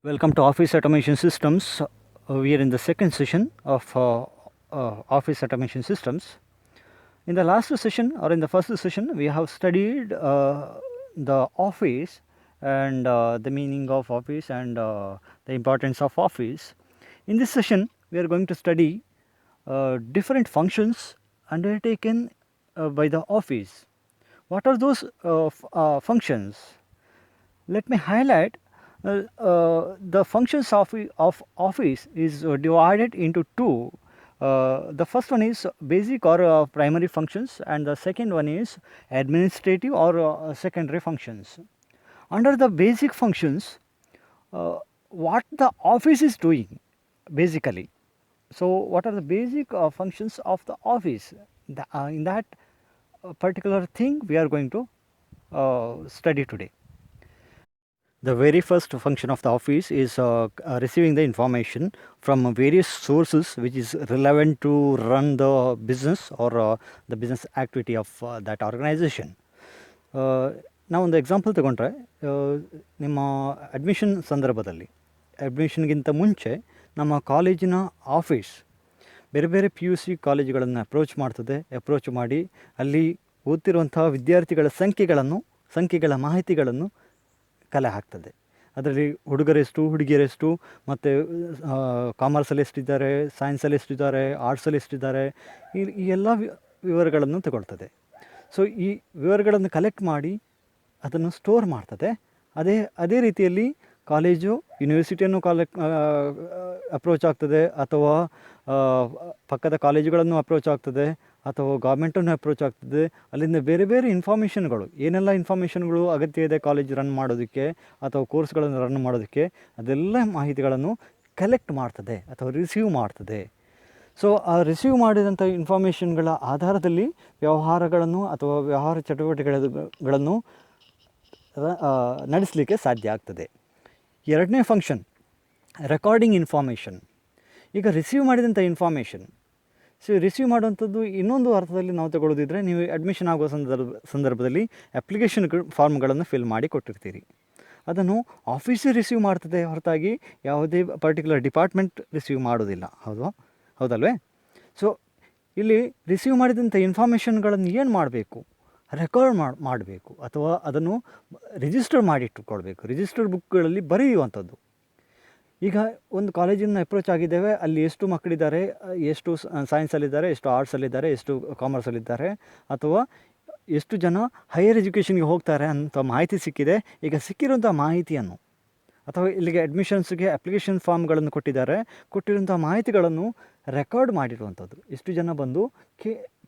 Welcome to Office Automation Systems. We are in the second session of Office Automation Systems. In the last session or in the first session, we have studied the Office and the meaning of Office and the importance of Office. In this session, we are going to study different functions undertaken by the Office. What are those functions? Let me highlight the functions of Office is divided into two. The first one is basic or primary functions, and the second one is administrative or secondary functions. Under the basic functions, what the Office is doing basically. So, what are the basic functions of the Office? In that particular thing we are going to study today. The very first function of the Office is receiving the information from various sources which is relevant to run the business or the business activity of that organization. ನಾವು ಒಂದು example ತಗೊಂಡ್ರೆ, ನಿಮ್ಮ admission ಸಂದರ್ಭದಲ್ಲಿ ಅಡ್ಮಿಷನ್ಗಿಂತ ಮುಂಚೆ ನಮ್ಮ ಕಾಲೇಜಿನ office ಬೇರೆ ಬೇರೆ PUC ಕಾಲೇಜುಗಳನ್ನು ಅಪ್ರೋಚ್ ಮಾಡಿ ಅಲ್ಲಿ ಓದ್ತಿರುವಂಥ ವಿದ್ಯಾರ್ಥಿಗಳ ಸಂಖ್ಯೆಗಳ ಮಾಹಿತಿಗಳನ್ನು ಕಲೆ ಹಾಕ್ತದೆ. ಅದರಲ್ಲಿ ಹುಡುಗರೆಷ್ಟು, ಹುಡುಗಿಯರೆಷ್ಟು, ಮತ್ತು ಕಾಮರ್ಸಲ್ಲಿ ಎಷ್ಟಿದ್ದಾರೆ, ಸೈನ್ಸಲ್ಲಿ ಎಷ್ಟಿದ್ದಾರೆ, ಆರ್ಟ್ಸಲ್ಲಿ ಎಷ್ಟಿದ್ದಾರೆ, ಈ ಎಲ್ಲ ವಿವರಗಳನ್ನು ತಗೊಳ್ತದೆ. ಸೊ ಈ ವಿವರಗಳನ್ನು ಕಲೆಕ್ಟ್ ಮಾಡಿ ಅದನ್ನು ಸ್ಟೋರ್ ಮಾಡ್ತದೆ. ಅದೇ ರೀತಿಯಲ್ಲಿ ಕಾಲೇಜು ಯೂನಿವರ್ಸಿಟಿಯನ್ನು ಅಪ್ರೋಚ್ ಆಗ್ತದೆ, ಅಥವಾ ಪಕ್ಕದ ಕಾಲೇಜುಗಳನ್ನು ಅಪ್ರೋಚ್ ಆಗ್ತದೆ, ಅಥವಾ ಗೌರ್ಮೆಂಟನ್ನು ಅಪ್ರೋಚ್ ಆಗ್ತದೆ. ಅಲ್ಲಿಂದ ಬೇರೆ ಬೇರೆ ಇನ್ಫಾರ್ಮೇಷನ್ಗಳು, ಏನೆಲ್ಲ ಇನ್ಫಾರ್ಮೇಷನ್ಗಳು ಅಗತ್ಯ ಇದೆ ಕಾಲೇಜ್ ರನ್ ಮಾಡೋದಕ್ಕೆ ಅಥವಾ ಕೋರ್ಸ್ಗಳನ್ನು ರನ್ ಮಾಡೋದಕ್ಕೆ, ಅದೆಲ್ಲ ಮಾಹಿತಿಗಳನ್ನು ಕಲೆಕ್ಟ್ ಮಾಡ್ತದೆ ಅಥವಾ ರಿಸೀವ್ ಮಾಡ್ತದೆ. ಸೊ ಆ ರಿಸೀವ್ ಮಾಡಿದಂಥ ಇನ್ಫಾರ್ಮೇಷನ್ಗಳ ಆಧಾರದಲ್ಲಿ ವ್ಯವಹಾರಗಳನ್ನು ಅಥವಾ ವ್ಯವಹಾರ ಚಟುವಟಿಕೆಗಳನ್ನು ನಡೆಸಲಿಕ್ಕೆ ಸಾಧ್ಯ ಆಗ್ತದೆ. ಎರಡನೇ ಫಂಕ್ಷನ್ ರೆಕಾರ್ಡಿಂಗ್ ಇನ್ಫಾರ್ಮೇಷನ್. ಈಗ ರಿಸೀವ್ ಮಾಡಿದಂಥ ಇನ್ಫಾರ್ಮೇಷನ್, ರಿಸೀವ್ ಮಾಡುವಂಥದ್ದು ಇನ್ನೊಂದು ಅರ್ಥದಲ್ಲಿ ನಾವು ತಗೊಳ್ಳೋದಿದ್ರೆ, ನೀವು ಅಡ್ಮಿಷನ್ ಆಗೋ ಸಂದರ್ಭದಲ್ಲಿ ಅಪ್ಲಿಕೇಶನ್ ಫಾರ್ಮ್ಗಳನ್ನು ಫಿಲ್ ಮಾಡಿ ಕೊಟ್ಟಿರ್ತೀರಿ. ಅದನ್ನು ಆಫೀಸೇ ರಿಸೀವ್ ಮಾಡ್ತದೆ ಹೊರತಾಗಿ ಯಾವುದೇ ಪರ್ಟಿಕ್ಯುಲರ್ ಡಿಪಾರ್ಟ್ಮೆಂಟ್ ರಿಸೀವ್ ಮಾಡೋದಿಲ್ಲ. ಹೌದಲ್ವೇ? ಸೊ ಇಲ್ಲಿ ರಿಸೀವ್ ಮಾಡಿದಂಥ ಇನ್ಫಾರ್ಮೇಷನ್ಗಳನ್ನು ಏನು ಮಾಡಬೇಕು? ರೆಕಾರ್ಡ್ ಮಾಡಬೇಕು, ಅಥವಾ ಅದನ್ನು ರಿಜಿಸ್ಟರ್ ಮಾಡಿಟ್ಟುಕೊಳ್ಬೇಕು. ರಿಜಿಸ್ಟರ್ ಬುಕ್ಗಳಲ್ಲಿ ಬರೆಯುವಂಥದ್ದು. ಈಗ ಒಂದು ಕಾಲೇಜಿನ ಅಪ್ರೋಚ್ ಆಗಿದ್ದೇವೆ, ಅಲ್ಲಿ ಎಷ್ಟು ಮಕ್ಕಳಿದ್ದಾರೆ, ಎಷ್ಟು ಸೈನ್ಸಲ್ಲಿದ್ದಾರೆ, ಎಷ್ಟು ಆರ್ಟ್ಸಲ್ಲಿದ್ದಾರೆ, ಎಷ್ಟು ಕಾಮರ್ಸಲ್ಲಿದ್ದಾರೆ, ಅಥವಾ ಎಷ್ಟು ಜನ ಹೈಯರ್ ಎಜುಕೇಷನ್ಗೆ ಹೋಗ್ತಾರೆ ಅಂತ ಮಾಹಿತಿ ಸಿಕ್ಕಿದೆ. ಈಗ ಸಿಕ್ಕಿರುವಂಥ ಮಾಹಿತಿಯನ್ನು, ಅಥವಾ ಇಲ್ಲಿಗೆ ಅಡ್ಮಿಷನ್ಸ್ಗೆ ಅಪ್ಲಿಕೇಶನ್ ಫಾರ್ಮ್ಗಳನ್ನು ಕೊಟ್ಟಿರುವಂಥ ಮಾಹಿತಿಗಳನ್ನು ರೆಕಾರ್ಡ್ ಮಾಡಿರುವಂಥದ್ದು. ಇಷ್ಟು ಜನ ಬಂದು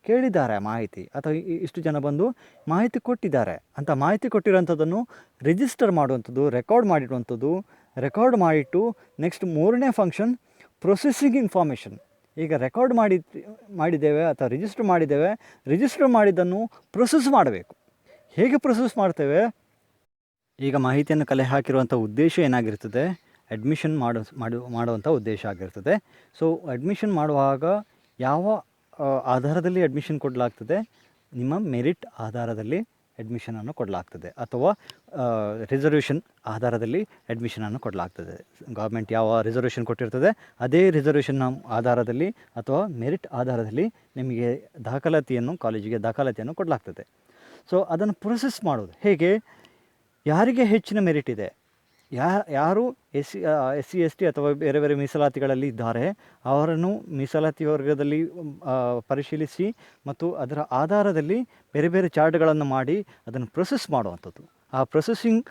ಕೇಳಿದ್ದಾರೆ ಮಾಹಿತಿ, ಅಥವಾ ಇಷ್ಟು ಜನ ಬಂದು ಮಾಹಿತಿ ಕೊಟ್ಟಿದ್ದಾರೆ ಅಂತ ಮಾಹಿತಿ ಕೊಟ್ಟಿರೋಂಥದ್ದನ್ನು ರಿಜಿಸ್ಟರ್ ಮಾಡುವಂಥದ್ದು, ರೆಕಾರ್ಡ್ ಮಾಡಿಟ್ಟು ನೆಕ್ಸ್ಟ್ ಮೂರನೇ ಫಂಕ್ಷನ್ ಪ್ರೊಸೆಸಿಂಗ್ ಇನ್ಫಾರ್ಮೇಷನ್. ಈಗ ರೆಕಾರ್ಡ್ ಮಾಡಿದ್ದೇವೆ ಅಥವಾ ರಿಜಿಸ್ಟರ್ ಮಾಡಿದ್ದನ್ನು ಪ್ರೊಸೆಸ್ ಮಾಡಬೇಕು. ಹೇಗೆ ಪ್ರೊಸೆಸ್ ಮಾಡ್ತೇವೆ? ಈಗ ಮಾಹಿತಿಯನ್ನು ಕಲೆ ಹಾಕಿರುವಂಥ ಉದ್ದೇಶ ಏನಾಗಿರ್ತದೆ? ಅಡ್ಮಿಷನ್ ಮಾಡುವಂಥ ಉದ್ದೇಶ ಆಗಿರ್ತದೆ. ಸೊ ಅಡ್ಮಿಷನ್ ಮಾಡುವಾಗ ಯಾವ ಆಧಾರದಲ್ಲಿ ಅಡ್ಮಿಷನ್ ಕೊಡಲಾಗ್ತದೆ? ನಿಮ್ಮ ಮೆರಿಟ್ ಆಧಾರದಲ್ಲಿ ಅಡ್ಮಿಷನನ್ನು ಕೊಡಲಾಗ್ತದೆ, ಅಥವಾ ರಿಸರ್ವೇಷನ್ ಆಧಾರದಲ್ಲಿ ಅಡ್ಮಿಷನನ್ನು ಕೊಡಲಾಗ್ತದೆ. ಗೌರ್ಮೆಂಟ್ ಯಾವ ರಿಸರ್ವೇಷನ್ ಕೊಟ್ಟಿರ್ತದೆ ಅದೇ ರಿಸರ್ವೇಷನ್ನ ಆಧಾರದಲ್ಲಿ ಅಥವಾ ಮೆರಿಟ್ ಆಧಾರದಲ್ಲಿ ನಿಮಗೆ ಕಾಲೇಜಿಗೆ ದಾಖಲಾತಿಯನ್ನು ಕೊಡಲಾಗ್ತದೆ. ಸೊ ಅದನ್ನು ಪ್ರೊಸೆಸ್ ಮಾಡೋದು ಹೇಗೆ? ಯಾರಿಗೆ ಹೆಚ್ಚಿನ ಮೆರಿಟ್ ಇದೆ, ಯಾರು SC ST ಅಥವಾ ಬೇರೆ ಬೇರೆ ಮೀಸಲಾತಿಗಳಲ್ಲಿ ಇದ್ದಾರೆ, ಅವರನ್ನು ಮೀಸಲಾತಿ ವರ್ಗದಲ್ಲಿ ಪರಿಶೀಲಿಸಿ ಮತ್ತು ಅದರ ಆಧಾರದಲ್ಲಿ ಬೇರೆ ಬೇರೆ ಚಾರ್ಟ್ಗಳನ್ನು ಮಾಡಿ ಅದನ್ನು ಪ್ರೊಸೆಸ್ ಮಾಡುವಂಥದ್ದು. ಆ processing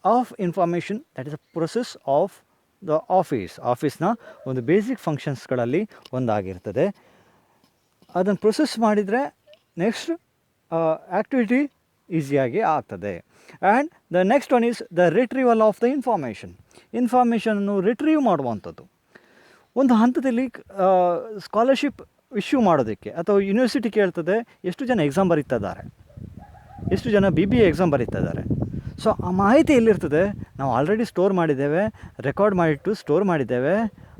of information, that is a process of the ಆಫೀಸ್ನ ಒಂದು ಬೇಸಿಕ್ ಫಂಕ್ಷನ್ಸ್ಗಳಲ್ಲಿ ಒಂದಾಗಿರ್ತದೆ. ಅದನ್ನು ಪ್ರೊಸೆಸ್ ಮಾಡಿದರೆ ನೆಕ್ಸ್ಟ್ ಆ್ಯಕ್ಟಿವಿಟಿ ಈಸಿಯಾಗಿ ಆಗ್ತದೆ. And the next one is the retrieval of the ಇನ್ಫಾರ್ಮೇಷನನ್ನು ರಿಟ್ರೀವ್ ಮಾಡುವಂಥದ್ದು. ಒಂದು ಹಂತದಲ್ಲಿ ಸ್ಕಾಲರ್ಶಿಪ್ ಇಶ್ಯೂ ಮಾಡೋದಕ್ಕೆ ಅಥವಾ ಯೂನಿವರ್ಸಿಟಿ ಕೇಳ್ತದೆ ಎಷ್ಟು ಜನ ಎಕ್ಸಾಮ್ ಬರೀತಿದ್ದಾರೆ, ಎಷ್ಟು ಜನ BBA ಎಕ್ಸಾಮ್ ಬರೀತಿದ್ದಾರೆ. ಸೊ ಆ ಮಾಹಿತಿ ಎಲ್ಲಿರ್ತದೆ? ನಾವು ಆಲ್ರೆಡಿ ರೆಕಾರ್ಡ್ ಮಾಡಿಟ್ಟು ಸ್ಟೋರ್ ಮಾಡಿದ್ದೇವೆ.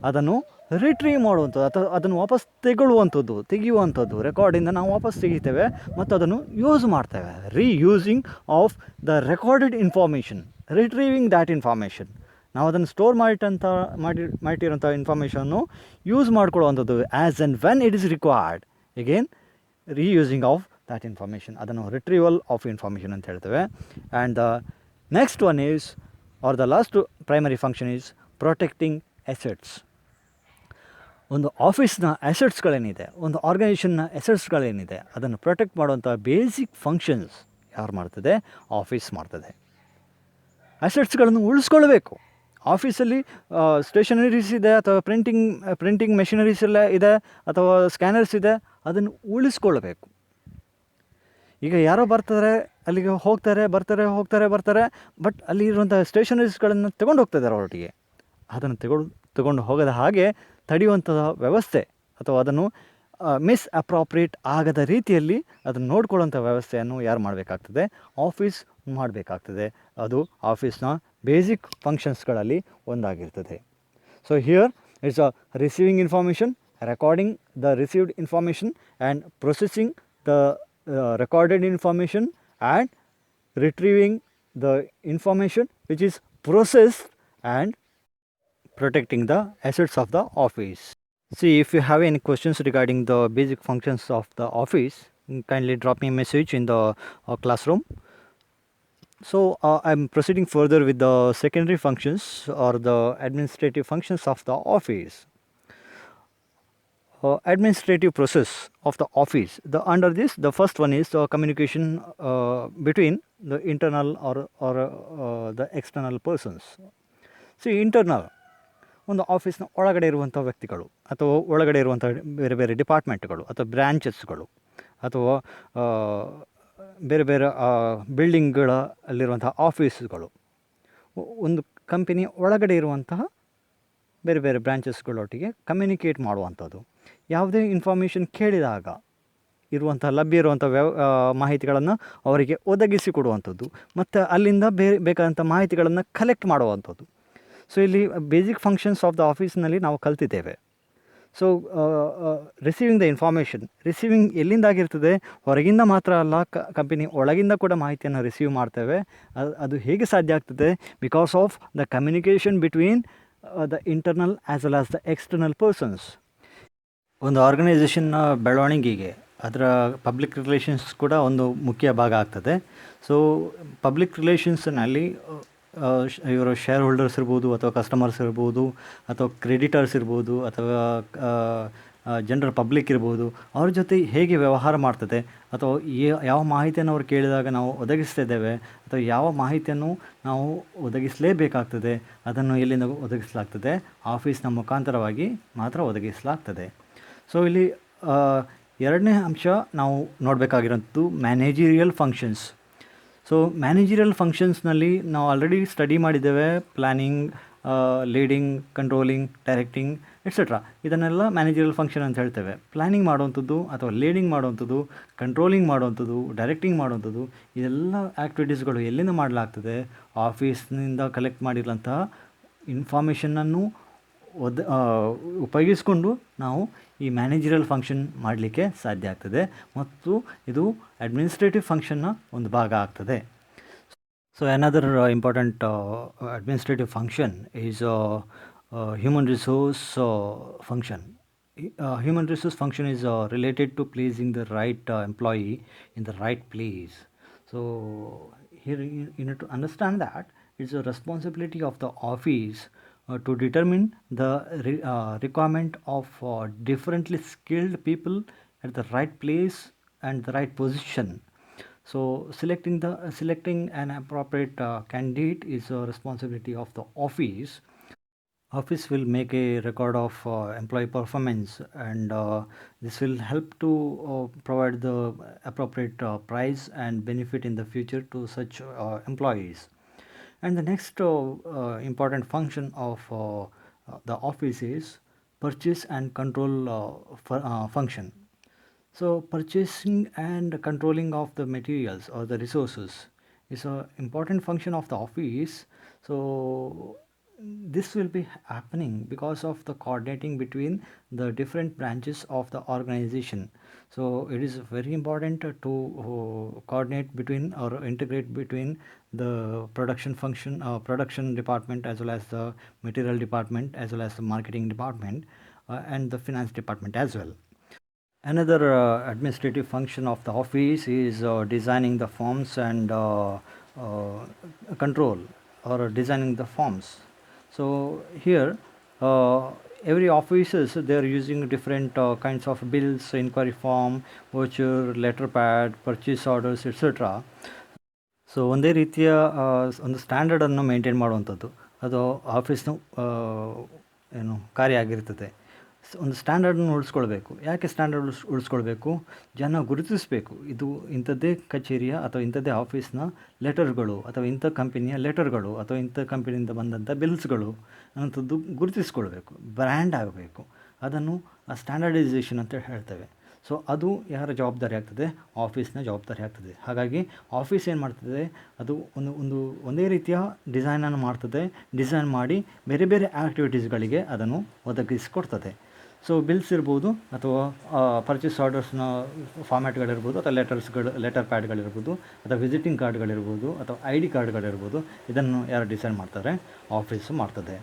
ಅದನ್ನು ರಿಟ್ರೀವ್ ಮಾಡುವಂಥದ್ದು ಅಥವಾ ಅದನ್ನು ವಾಪಸ್ ತೆಗೆಯುವಂಥದ್ದು ರೆಕಾರ್ಡಿಂದ ನಾವು ವಾಪಸ್ ತೆಗಿತೇವೆ ಮತ್ತು ಅದನ್ನು ಯೂಸ್ ಮಾಡ್ತೇವೆ. Reusing of the recorded information, retrieving that information. ನಾವು ಅದನ್ನು ಸ್ಟೋರ್ ಮಾಡಿಟ್ಟಿರೋಂಥ ಇನ್ಫಾರ್ಮೇಷನ್ನು ಯೂಸ್ ಮಾಡ್ಕೊಳ್ಳುವಂಥದ್ದು as and when it is required. Again reusing of that information, ಅದನ್ನು ರಿಟ್ರೀವಲ್ ಆಫ್ ಇನ್ಫಾರ್ಮೇಷನ್ ಅಂತ ಹೇಳ್ತೇವೆ. And the next one is or the last primary function is protecting assets. ಒಂದು ಆಫೀಸ್ನ ಅಸೆಟ್ಸ್ಗಳೇನಿದೆ, ಒಂದು ಆರ್ಗನೈಸೇಷನ್ನ ಅಸೆಟ್ಸ್ಗಳೇನಿದೆ, ಅದನ್ನು ಪ್ರೊಟೆಕ್ಟ್ ಮಾಡುವಂಥ ಬೇಸಿಕ್ ಫಂಕ್ಷನ್ಸ್ ಯಾರು ಮಾಡ್ತದೆ? ಆಫೀಸ್ ಮಾಡ್ತದೆ. ಅಸೆಟ್ಸ್ಗಳನ್ನು ಉಳಿಸ್ಕೊಳ್ಬೇಕು. ಆಫೀಸಲ್ಲಿ ಸ್ಟೇಷನರೀಸ್ ಇದೆ, ಅಥವಾ ಪ್ರಿಂಟಿಂಗ್ ಮೆಷಿನರೀಸ್ ಎಲ್ಲ ಇದೆ, ಅಥವಾ ಸ್ಕ್ಯಾನರ್ಸ್ ಇದೆ, ಅದನ್ನು ಉಳಿಸ್ಕೊಳ್ಬೇಕು. ಈಗ ಯಾರೋ ಬರ್ತಾರೆ, ಅಲ್ಲಿಗೆ ಹೋಗ್ತಾರೆ, ಬರ್ತಾರೆ, ಬಟ್ ಅಲ್ಲಿರುವಂಥ ಸ್ಟೇಷನರೀಸ್ಗಳನ್ನು ತಗೊಂಡು ಹೋಗ್ತಿದ್ದಾರೆ ಅವರೊಟ್ಟಿಗೆ. ಅದನ್ನು ತಗೊಂಡು ಹೋಗದ ಹಾಗೆ ತಡೆಯುವಂಥ ವ್ಯವಸ್ಥೆ, ಅಥವಾ ಅದನ್ನು ಮಿಸ್ಅಪ್ರಾಪ್ರಿಯೇಟ್ ಆಗದ ರೀತಿಯಲ್ಲಿ ಅದನ್ನು ನೋಡ್ಕೊಳ್ಳೋಂಥ ವ್ಯವಸ್ಥೆಯನ್ನು ಯಾರು ಮಾಡಬೇಕಾಗ್ತದೆ? ಆಫೀಸ್ ಮಾಡಬೇಕಾಗ್ತದೆ. ಅದು ಆಫೀಸ್ನ ಬೇಸಿಕ್ ಫಂಕ್ಷನ್ಸ್ಗಳಲ್ಲಿ ಒಂದಾಗಿರ್ತದೆ. So here it's a receiving information, recording the received information, and processing the recorded information, and retrieving the information which is processed, and protecting the assets of the office. See, if you have any questions regarding the basic functions of the office, kindly drop me a message in the classroom. So I'm proceeding further with the secondary functions or the administrative functions of the office. Administrative process of the office. Under this, the first one is the communication between the internal or the external persons. See, internal, ಒಂದು ಆಫೀಸ್ನ ಒಳಗಡೆ ಇರುವಂಥ ವ್ಯಕ್ತಿಗಳು, ಅಥವಾ ಒಳಗಡೆ ಇರುವಂಥ ಬೇರೆ ಬೇರೆ ಡಿಪಾರ್ಟ್ಮೆಂಟ್ಗಳು, ಅಥವಾ ಬ್ರ್ಯಾಂಚಸ್ಗಳು, ಅಥವಾ ಬೇರೆ ಬೇರೆ ಬಿಲ್ಡಿಂಗ್ಗಳ ಅಲ್ಲಿರುವಂಥ ಆಫೀಸ್ಗಳು, ಒಂದು ಕಂಪನಿ ಒಳಗಡೆ ಇರುವಂತಹ ಬೇರೆ ಬೇರೆ ಬ್ರ್ಯಾಂಚಸ್ಗಳೊಟ್ಟಿಗೆ ಕಮ್ಯುನಿಕೇಟ್ ಮಾಡುವಂಥದ್ದು. ಯಾವುದೇ ಇನ್ಫಾರ್ಮೇಷನ್ ಕೇಳಿದಾಗ ಇರುವಂಥ ಲಭ್ಯ ಇರುವಂಥ ಮಾಹಿತಿಗಳನ್ನು ಅವರಿಗೆ ಒದಗಿಸಿಕೊಡುವಂಥದ್ದು, ಮತ್ತು ಅಲ್ಲಿಂದ ಬೇಕಾದಂಥ ಮಾಹಿತಿಗಳನ್ನು ಕಲೆಕ್ಟ್ ಮಾಡುವಂಥದ್ದು. ಸೊ ಇಲ್ಲಿ ಬೇಸಿಕ್ ಫಂಕ್ಷನ್ಸ್ ಆಫ್ ದ ಆಫೀಸ್ನಲ್ಲಿ ನಾವು ಕಲ್ತಿದ್ದೇವೆ. So receiving the information, receiving ಎಲ್ಲಿಂದಾಗಿರ್ತದೆ? ಹೊರಗಿಂದ ಮಾತ್ರ ಅಲ್ಲ, ಕಂಪನಿ ಒಳಗಿಂದ ಕೂಡ ಮಾಹಿತಿಯನ್ನು ರಿಸೀವ್ ಮಾಡ್ತೇವೆ. ಅದು ಹೇಗೆ ಸಾಧ್ಯ ಆಗ್ತದೆ? Because of the communication between the internal as well as the external persons. ಒಂದು ಆರ್ಗನೈಸೇಷನ್ನ ಬೆಳವಣಿಗೆಗೆ ಅದರ ಪಬ್ಲಿಕ್ ರಿಲೇಷನ್ಸ್ ಕೂಡ ಒಂದು ಮುಖ್ಯ ಭಾಗ ಆಗ್ತದೆ. ಸೊ ಪಬ್ಲಿಕ್ ರಿಲೇಷನ್ಸ್ನಲ್ಲಿ ಇವರು ಶೇರ್ ಹೋಲ್ಡರ್ಸ್ ಇರ್ಬೋದು, ಅಥವಾ ಕಸ್ಟಮರ್ಸ್ ಇರ್ಬೋದು, ಅಥವಾ ಕ್ರೆಡಿಟರ್ಸ್ ಇರ್ಬೋದು, ಅಥವಾ ಜನರಲ್ ಪಬ್ಲಿಕ್ ಇರ್ಬೋದು, ಅವ್ರ ಜೊತೆ ಹೇಗೆ ವ್ಯವಹಾರ ಮಾಡ್ತದೆ, ಅಥವಾ ಯಾವ ಮಾಹಿತಿಯನ್ನು ಅವ್ರು ಕೇಳಿದಾಗ ನಾವು ಒದಗಿಸ್ತಿದ್ದೇವೆ, ಅಥವಾ ಯಾವ ಮಾಹಿತಿಯನ್ನು ನಾವು ಒದಗಿಸಲೇಬೇಕಾಗ್ತದೆ, ಅದನ್ನು ಎಲ್ಲಿಂದ ಒದಗಿಸಲಾಗ್ತದೆ? ಆಫೀಸ್ನ ಮುಖಾಂತರವಾಗಿ ಮಾತ್ರ ಒದಗಿಸಲಾಗ್ತದೆ. ಸೊ ಇಲ್ಲಿ ಎರಡನೇ ಅಂಶ ನಾವು ನೋಡಬೇಕಾಗಿರೋಂಥದ್ದು ಮ್ಯಾನೇಜೀರಿಯಲ್ ಫಂಕ್ಷನ್ಸ್. ಸೊ ಮ್ಯಾನೇಜರಿಯಲ್ ಫಂಕ್ಷನ್ಸ್ನಲ್ಲಿ ನಾವು ಆಲ್ರೆಡಿ ಸ್ಟಡಿ ಮಾಡಿದ್ದೇವೆ. Planning, leading, controlling, directing et cetera, ಇದನ್ನೆಲ್ಲ ಮ್ಯಾನೇಜರಿಯಲ್ ಫಂಕ್ಷನ್ ಅಂತ ಹೇಳ್ತೇವೆ. ಪ್ಲ್ಯಾನಿಂಗ್ ಮಾಡುವಂಥದ್ದು, ಅಥವಾ ಲೀಡಿಂಗ್ ಮಾಡುವಂಥದ್ದು, ಕಂಟ್ರೋಲಿಂಗ್ ಮಾಡುವಂಥದ್ದು, ಡೈರೆಕ್ಟಿಂಗ್ ಮಾಡುವಂಥದ್ದು, ಇದೆಲ್ಲ ಆ್ಯಕ್ಟಿವಿಟೀಸ್ಗಳು ಎಲ್ಲಿಂದ ಮಾಡಲಾಗ್ತದೆ? ಆಫೀಸ್ನಿಂದ ಕಲೆಕ್ಟ್ ಮಾಡಿರೋಂತಹ ಇನ್ಫಾರ್ಮೇಷನನ್ನು ಉಪಯೋಗಿಸ್ಕೊಂಡು ನಾವು ಈ ಮ್ಯಾನೇಜರಿಯಲ್ ಫಂಕ್ಷನ್ ಮಾಡಲಿಕ್ಕೆ ಸಾಧ್ಯ ಆಗ್ತದೆ, ಮತ್ತು ಇದು ಅಡ್ಮಿನಿಸ್ಟ್ರೇಟಿವ್ ಫಂಕ್ಷನ್ನ ಒಂದು ಭಾಗ ಆಗ್ತದೆ. So another important administrative function is human resource function. Human resource function is related to placing the right employee in the right place. So here you need to understand that it's a responsibility of the office to determine the requirement of differently skilled people at the right place and the right position. So selecting an appropriate candidate is a responsibility of the office. Office will make a record of employee performance, and this will help to provide the appropriate price and benefit in the future to such employees. And the next important function of the office is purchase and control function. So purchasing and controlling of the materials or the resources is an important function of the office. So this will be happening because of the coordinating between the different branches of the organization. So it is very important to coordinate between or integrate between the production department, as well as the material department, as well as the marketing department, and the finance department as well. Another administrative function of the office is designing the forms and control or designing the forms. So here every offices they are using different kinds of bills, inquiry form, voucher, letter pad, purchase orders, etc. So ಒಂದೇ ರೀತಿಯ ಒಂದು ಸ್ಟ್ಯಾಂಡರ್ಡನ್ನು maintain ಮಾಡುವಂಥದ್ದು ಅದು ಆಫೀಸ್ನ ಏನು ಕಾರ್ಯ ಆಗಿರ್ತದೆ. ಒಂದು ಸ್ಟ್ಯಾಂಡರ್ಡನ್ನು ಉಳಿಸ್ಕೊಳ್ಬೇಕು. ಯಾಕೆ ಸ್ಟ್ಯಾಂಡರ್ಡ್ ಉಳಿಸ್ಕೊಳ್ಬೇಕು? ಜನ ಗುರುತಿಸಬೇಕು, ಇದು ಇಂಥದ್ದೇ ಕಚೇರಿಯ ಅಥವಾ ಇಂಥದ್ದೇ ಆಫೀಸ್ನ ಲೆಟರ್ಗಳು, ಅಥವಾ ಇಂಥ ಕಂಪನಿಯ ಲೆಟರ್ಗಳು, ಅಥವಾ ಇಂಥ ಕಂಪನಿಯಿಂದ ಬಂದಂಥ ಬಿಲ್ಸ್ಗಳು ಅನ್ನೋಂಥದ್ದು ಗುರುತಿಸ್ಕೊಳ್ಬೇಕು, ಬ್ರ್ಯಾಂಡ್ ಆಗಬೇಕು. ಅದನ್ನು ಸ್ಟ್ಯಾಂಡರ್ಡೈಸೇಷನ್ ಅಂತ ಹೇಳ್ತೇವೆ. ಸೊ ಅದು ಯಾರ ಜವಾಬ್ದಾರಿ ಆಗ್ತದೆ? ಆಫೀಸ್ನ ಜವಾಬ್ದಾರಿ ಆಗ್ತದೆ. ಹಾಗಾಗಿ ಆಫೀಸ್ ಏನು ಮಾಡ್ತದೆ, ಅದು ಒಂದೇ ರೀತಿಯ ಡಿಸೈನನ್ನು ಮಾಡ್ತದೆ. ಡಿಸೈನ್ ಮಾಡಿ ಬೇರೆ ಬೇರೆ ಆ್ಯಕ್ಟಿವಿಟೀಸ್ಗಳಿಗೆ ಅದನ್ನು ಒದಗಿಸಿಕೊಡ್ತದೆ. ಸೊ ಬಿಲ್ಸ್ ಇರ್ಬೋದು, ಅಥವಾ ಪರ್ಚೇಸ್ ಆರ್ಡರ್ಸ್ನ ಫಾರ್ಮ್ಯಾಟ್ಗಳಿರ್ಬೋದು, ಅಥವಾ ಲೆಟರ್ ಪ್ಯಾಡ್ಗಳಿರ್ಬೋದು, ಅಥವಾ ವಿಸಿಟಿಂಗ್ ಕಾರ್ಡ್ಗಳಿರ್ಬೋದು, ಅಥವಾ ID ಕಾರ್ಡ್ಗಳಿರ್ಬೋದು, ಇದನ್ನು ಯಾರು ಡಿಸೈನ್ ಮಾಡ್ತಾರೆ? ಆಫೀಸು ಮಾಡ್ತದೆ.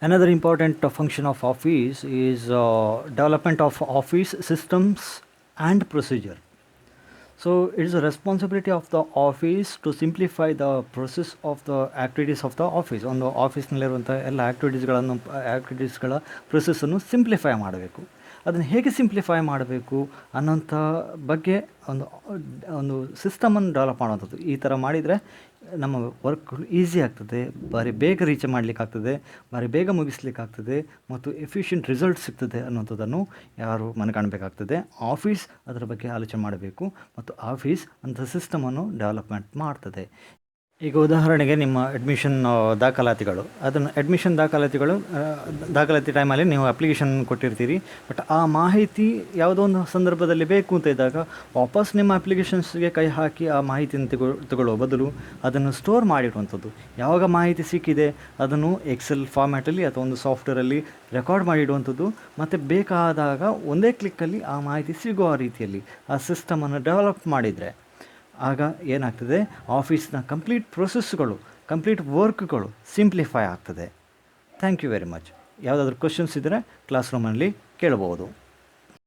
Another important function of office is development of office systems and procedure. So it is a responsibility of the office to simplify the process of the activities of the office. ಒಂದು ಆಫೀಸ್ನಲ್ಲಿರುವಂಥ ಎಲ್ಲ ಆ್ಯಕ್ಟಿವಿಟೀಸ್ಗಳ ಪ್ರೊಸೆಸ್ಸನ್ನು simplify ಮಾಡಬೇಕು. ಅದನ್ನು ಹೇಗೆ simplify ಮಾಡಬೇಕು ಅನ್ನೋಂಥ ಬಗ್ಗೆ ಒಂದು ಸಿಸ್ಟಮನ್ನು develop ಮಾಡುವಂಥದ್ದು. ಈ ಥರ ಮಾಡಿದರೆ ನಮ್ಮ ವರ್ಕ್ಗಳು ಈಸಿ ಆಗ್ತದೆ, ಭಾರಿ ಬೇಗ ರೀಚ್ ಮಾಡಲಿಕ್ಕಾಗ್ತದೆ, ಭಾರಿ ಬೇಗ ಮುಗಿಸ್ಲಿಕ್ಕಾಗ್ತದೆ, ಮತ್ತು ಎಫಿಷಿಯೆಂಟ್ ರಿಸಲ್ಟ್ ಸಿಗ್ತದೆ ಅನ್ನೋಂಥದ್ದನ್ನು ಯಾರು ಮನಗಾಣಬೇಕಾಗ್ತದೆ? ಆಫೀಸ್ ಅದರ ಬಗ್ಗೆ ಆಲೋಚನೆ ಮಾಡಬೇಕು, ಮತ್ತು ಆಫೀಸ್ ಅಂಥ ಸಿಸ್ಟಮನ್ನು ಡೆವಲಪ್ಮೆಂಟ್ ಮಾಡ್ತದೆ. ಈಗ ಉದಾಹರಣೆಗೆ ನಿಮ್ಮ ಅಡ್ಮಿಷನ್ ದಾಖಲಾತಿಗಳು, ಅದನ್ನು ಅಡ್ಮಿಷನ್ ದಾಖಲಾತಿ ಟೈಮಲ್ಲಿ ನೀವು ಅಪ್ಲಿಕೇಶನ್ ಕೊಟ್ಟಿರ್ತೀರಿ. ಬಟ್ ಆ ಮಾಹಿತಿ ಯಾವುದೋ ಒಂದು ಸಂದರ್ಭದಲ್ಲಿ ಬೇಕು ಅಂತ ಇದ್ದಾಗ ವಾಪಸ್ ನಿಮ್ಮ ಅಪ್ಲಿಕೇಶನ್ಸ್ಗೆ ಕೈ ಹಾಕಿ ಆ ಮಾಹಿತಿಯನ್ನು ತಗೊಳ್ಳೋ ಬದಲು ಅದನ್ನು ಸ್ಟೋರ್ ಮಾಡಿಡುವಂಥದ್ದು. ಯಾವಾಗ ಮಾಹಿತಿ ಸಿಕ್ಕಿದೆ ಅದನ್ನು ಎಕ್ಸೆಲ್ ಫಾರ್ಮ್ಯಾಟಲ್ಲಿ ಅಥವಾ ಒಂದು ಸಾಫ್ಟ್ವೇರಲ್ಲಿ ರೆಕಾರ್ಡ್ ಮಾಡಿಡುವಂಥದ್ದು, ಮತ್ತು ಬೇಕಾದಾಗ ಒಂದೇ ಕ್ಲಿಕ್ಕಲ್ಲಿ ಆ ಮಾಹಿತಿ ಸಿಗುವ ರೀತಿಯಲ್ಲಿ ಆ ಸಿಸ್ಟಮನ್ನು ಡೆವಲಪ್ ಮಾಡಿದರೆ ಆಗ ಏನಾಗ್ತದೆ? ಆಫೀಸ್ನ ಕಂಪ್ಲೀಟ್ ಪ್ರೊಸೆಸ್ಗಳು, ಕಂಪ್ಲೀಟ್ ವರ್ಕ್ಗಳು ಸಿಂಪ್ಲಿಫೈ ಆಗ್ತದೆ. Thank you very much. ಯಾವುದಾದ್ರೂ ಕ್ವಶನ್ಸ್ ಇದ್ದರೆ ಕ್ಲಾಸ್ ರೂಮಲ್ಲಿ ಕೇಳಬಹುದು.